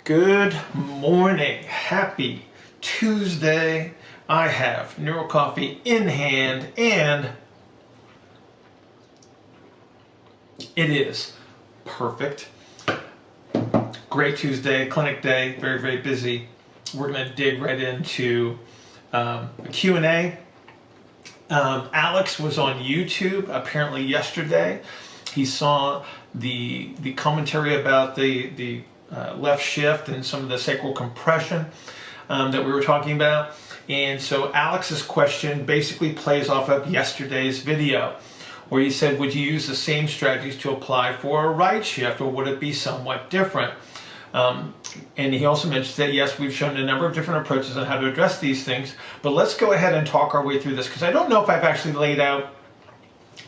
Good morning. Happy Tuesday. I have Neuro Coffee in hand and it is perfect. Great Tuesday, clinic day, very, very busy. We're going to dig right into a Q&A. Alex was on YouTube apparently yesterday. He saw the commentary about the left shift and some of the sacral compression that we were talking about. And so Alex's question basically plays off of yesterday's video where he said, would you use the same strategies to apply for a right shift, or would it be somewhat different? And he also mentioned that, yes, we've shown a number of different approaches on how to address these things, but let's go ahead and talk our way through this, because I don't know if I've actually laid out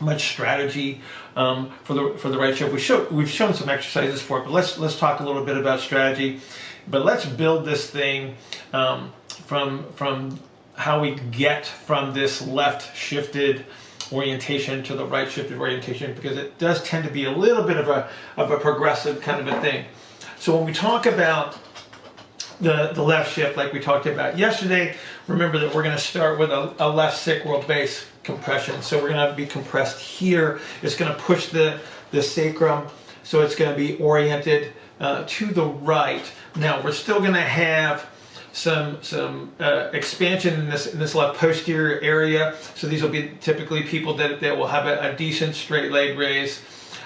much strategy for the right shift. We've shown some exercises for it, but let's talk a little bit about strategy. But let's build this thing from how we get from this left shifted orientation to the right shifted orientation, because it does tend to be a little bit of a progressive kind of a thing. So when we talk about the left shift, like we talked about yesterday, remember that we're going to start with a left sacral base compression. So we're going to be compressed here. It's going to push the sacrum, so it's going to be oriented to the right. Now we're still going to have some expansion in this left posterior area. So these will be typically people that will have a decent straight leg raise.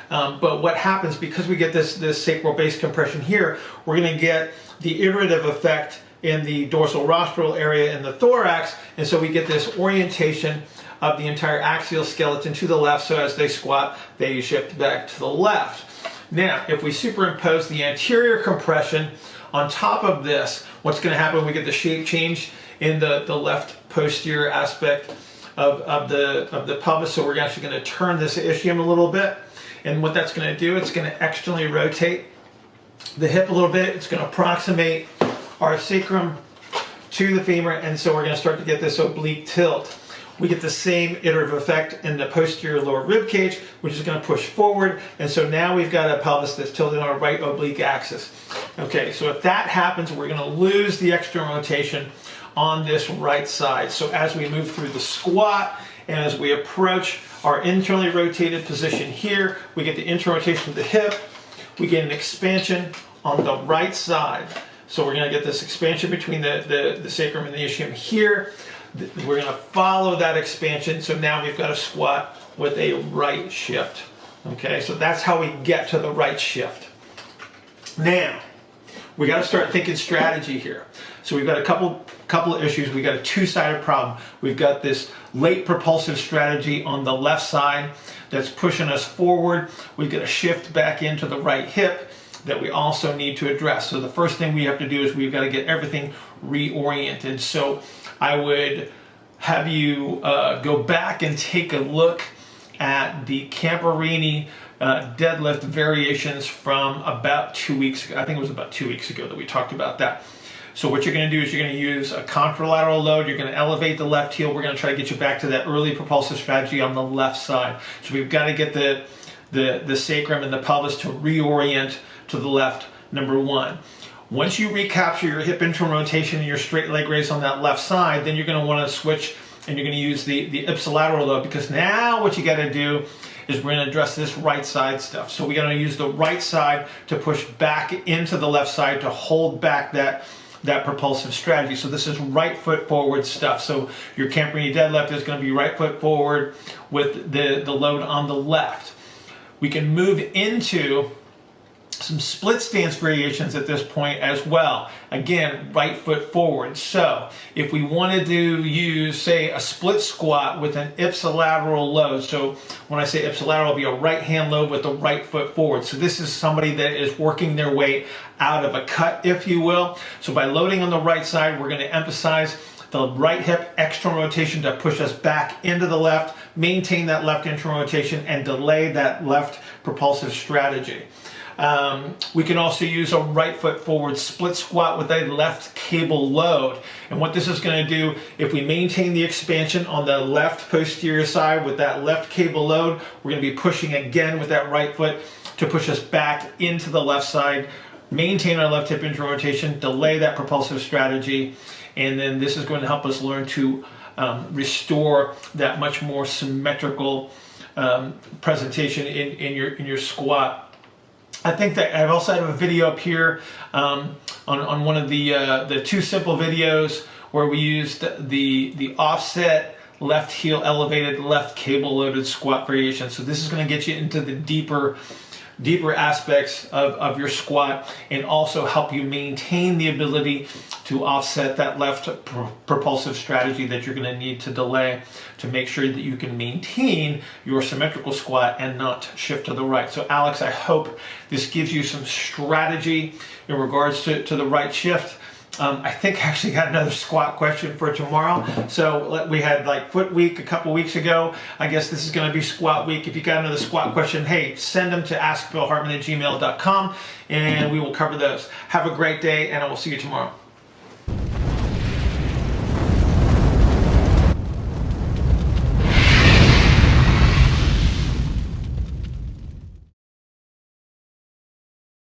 But what happens, because we get this sacral base compression here, we're going to get the iterative effect in the dorsal rostral area in the thorax, and so we get this orientation of the entire axial skeleton to the left, so as they squat, they shift back to the left. Now, if we superimpose the anterior compression on top of this, what's going to happen when we get the shape change in the left posterior aspect of the pelvis? So we're actually going to turn this ischium a little bit. And what that's going to do, it's going to externally rotate the hip a little bit. It's going to approximate our sacrum to the femur, and so we're going to start to get this oblique tilt. We get the same iterative effect in the posterior lower rib cage, which is going to push forward, and so now we've got a pelvis that's tilted on our right oblique axis. Okay, so if that happens, we're going to lose the external rotation on this right side. So as we move through the squat and as we approach our internally rotated position here, we get the internal rotation of the hip, we get an expansion on the right side. So we're going to get this expansion between the sacrum and the ischium here. We're going to follow that expansion, so now we've got a squat with a right shift. Okay, so that's how we get to the right shift. Now, we got to start thinking strategy here. So we've got a couple of issues. We've got a two-sided problem. We've got this late propulsive strategy on the left side that's pushing us forward. We've got a shift back into the right hip that we also need to address. So the first thing we have to do is we've got to get everything reoriented. So I would have you go back and take a look at the Camperini deadlift variations from about 2 weeks ago. I think it was about 2 weeks ago that we talked about that. So what you're going to do is you're going to use a contralateral load. You're going to elevate the left heel. We're going to try to get you back to that early propulsive strategy on the left side. So we've got to get the sacrum and the pelvis to reorient to the left, number one. Once you recapture your hip internal rotation and your straight leg raise on that left side, then you're going to want to switch and you're going to use the ipsilateral load, because now what you got to do is we're going to address this right side stuff. So we're going to use the right side to push back into the left side to hold back that propulsive strategy. So this is right foot forward stuff. So your Camperini deadlift is going to be right foot forward with the load on the left. We can move into some split stance variations at this point as well. Again, right foot forward. So if we wanted to use, say, a split squat with an ipsilateral load, so when I say ipsilateral, it'll be a right hand load with the right foot forward. So this is somebody that is working their way out of a cut, if you will. So by loading on the right side, we're going to emphasize the right hip external rotation to push us back into the left, maintain that left internal rotation, and delay that left propulsive strategy. We can also use a right foot forward split squat with a left cable load. And what this is going to do, if we maintain the expansion on the left posterior side with that left cable load, we're going to be pushing again with that right foot to push us back into the left side maintain our left hip hinge rotation, delay that propulsive strategy, and then this is going to help us learn to restore that much more symmetrical presentation in your squat. I think that I've also have a video up here on one of the two simple videos where we used the offset left heel elevated left cable loaded squat variation. So this is going to get you into the deeper aspects of your squat and also help you maintain the ability to offset that left propulsive strategy that you're going to need to delay to make sure that you can maintain your symmetrical squat and not shift to the right. So Alex, I hope this gives you some strategy in regards to the right shift. I think I actually got another squat question for tomorrow. So we had like foot week a couple weeks ago. I guess this is going to be squat week. If you got another squat question, hey, send them to askbillhartman@gmail.com and we will cover those. Have a great day and I will see you tomorrow.